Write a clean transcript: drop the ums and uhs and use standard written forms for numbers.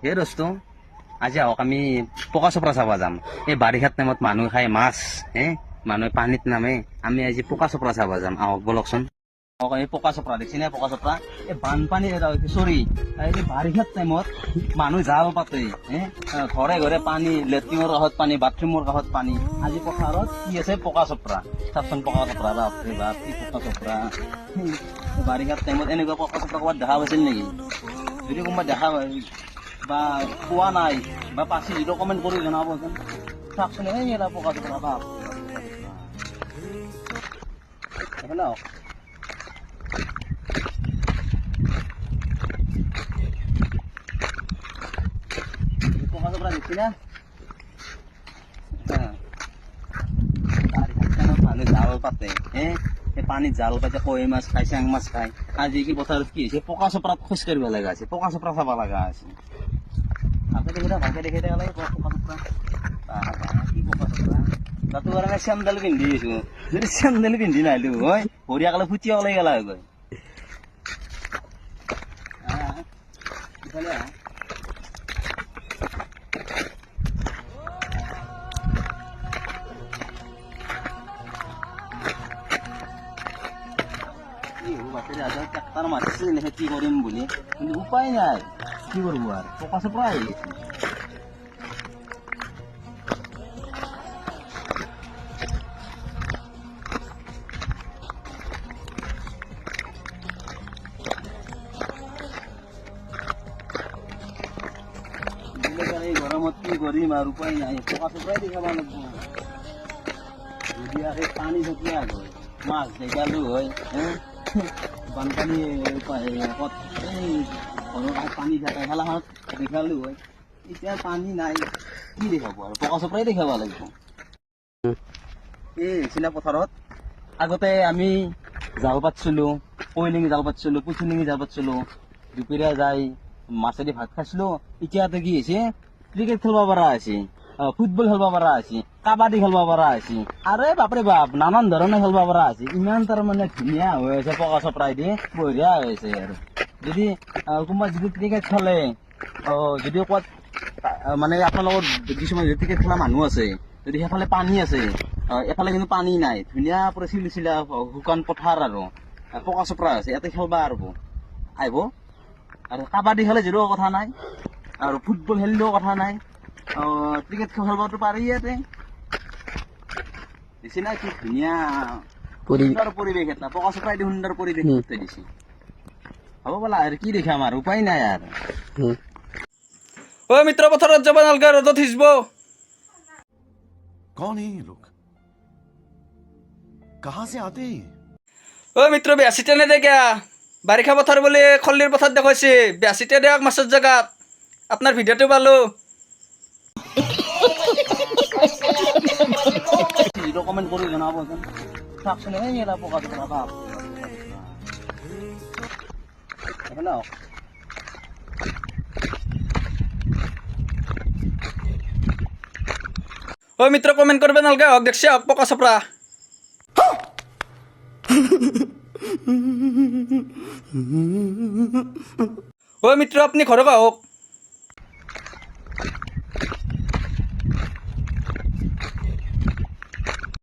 হে দোস্ত আজি আহক আমি পকা চপৰা চাব যাম। এই বাৰিষাৰ টাইমত মানুহ খাই মাছ মানুহে পানীত নামে, আমি আজি পকা চপৰা চাব যাম। আহক বলকচোন। এই পকা চপৰা দেখছি নে? পকা চপৰা এই বানপানী চৰি এই বাৰিষাৰ টাইমত মানুহ জাল পাতে, ঘৰে ঘৰে পানী, লেট্ৰিনৰ কাষত পানী, বাথৰুমৰ কাষত পানী। আজি পথাৰত কি আছে? পকা চপৰা। চাওকচোন পকা চপৰা, বাপৰে বাপ কি পকা চপৰা। বাৰিষাৰ টাইমত এনেকুৱা পকা চপৰা ক'ৰবাত দেখা পাইছিল নেকি? যদি কোনোবা দেখা পায় বা পোৱা নাই বা পাছি যিটো কমেণ্ট কৰি জনাবচোন। চাওকচোন এই এটা পকা চপৰা, বাপ এইফালে আহক। পকা চপৰা দেখছি না? মানুহ জাল পাতে, সেই পানীত জাল পাতে, কৈ মাছ খায়, চেং মাছ খায়। আজি কি পথাৰত কি হৈছে? পকা চপৰাত খোজ কাঢ়িব লগা আছে, পকা চপৰা চাব লগা আছে। ভালকে দেখি দেখা লাগে পকা চপৰা। কি পকা চপৰা তাতো কাৰণে চেন্দেল পিন্ধি আছো। যদি চেন্দেল পিন্ধি নাহিলো হয়, ভৰিয়া কালে ফুটিয়া ওলাই গেলা হয় গৈ। ইফালে আহ। ট্ৰেক্টৰ মাৰিছিল খেতি কৰিম বুলি, কিন্তু উপায় নাই, কি কৰিব আৰু পকা চপৰা আহি গৈছে। এই গৰমত কি কৰিম আৰু উপায় নাই, পকা চপৰাই দেখাব লাগিব। যদি আৰু পানী থাকিলে হয়, মাছ দেখালো হয়, বানপানী ঘৰৰ কাষত পানী থাকে, খেলাখনত দেখালো হয়। এতিয়া পানী নাই, কি দেখাব আৰু পকা চপৰাই দেখাব লাগিব। এই চিনা পথাৰত আগতে আমি জাল পাতিছিলো, কইলিঙি জাল পাতিছিলো, পুঠিলিঙি জাল পাতিছিলো, দুপৰীয়া যাই মাছেদি ভাত খাইছিলো। এতিয়াতে কি হৈছে? ক্ৰিকেট খেলিব পৰা হৈছে, ফুটবল খেলিব পৰা হৈছে, কাবাডী খেলিব পৰা হৈছে, আৰু বাপৰে বাপ নানান ধৰণে খেলিব পৰা হৈছে। ইমান তাৰমানে ধুনীয়া হৈ আছে পকা চপৰাইদি, বঢ়িয়া হৈ আছে। আৰু যদি কোনোবা যদি ক্ৰিকেট খেলে, যদি ক'ৰবাত মানে আপোনালোকৰ কিছুমান যদি ক্ৰিকেট খেলা মানুহ আছে, যদি সেইফালে পানী আছে, এফালে কিন্তু পানী নাই, ধুনীয়া পুৰা চিলিচিলা শুকান পথাৰ আৰু পকা চপৰা আছে, ইয়াতে খেলবা আৰু আহিব। আৰু কাবাডী খেলে যদিও কথা নাই, আৰু ফুটবল খেলিলেও কথা নাই, ক্ৰিকেট খেলিবতো পাৰি ইয়াতে। দিছে না কি ধুনীয়া সুন্দৰ পৰিৱেশ এটা, পকা চপৰাইদি সুন্দৰ পৰিৱেশ কৰি দিছে। হ'ব বোলা আৰু কি দেখাম আৰু উপায় নাই আৰু। ओ मित्र पथरत যাব নালগে, ৰ'দত সিজব। कौन है ये लोग? कहाँ से आते हैं? ओ मित्र বেয়াচিতে নেদেখা, বাৰিষা পথাৰ বুলি খল্লিৰ পথাৰ দেখুৱাইছে, বেয়াচিতে দিয়ক মাছৰ জেগাত। আপোনাৰ ভিডিঅ'টো পালো। যিটো কমেণ্ট কৰি জনাবচোন। চাওকচোন এই এটা পকা চপৰা, বাপ এইফালে আহক। ओ मित्र কমেণ্ট কৰিব নালগে, হওক দেখছি হওক পকা চপৰা। ओ मित्र আপুনি ঘৰক আহক।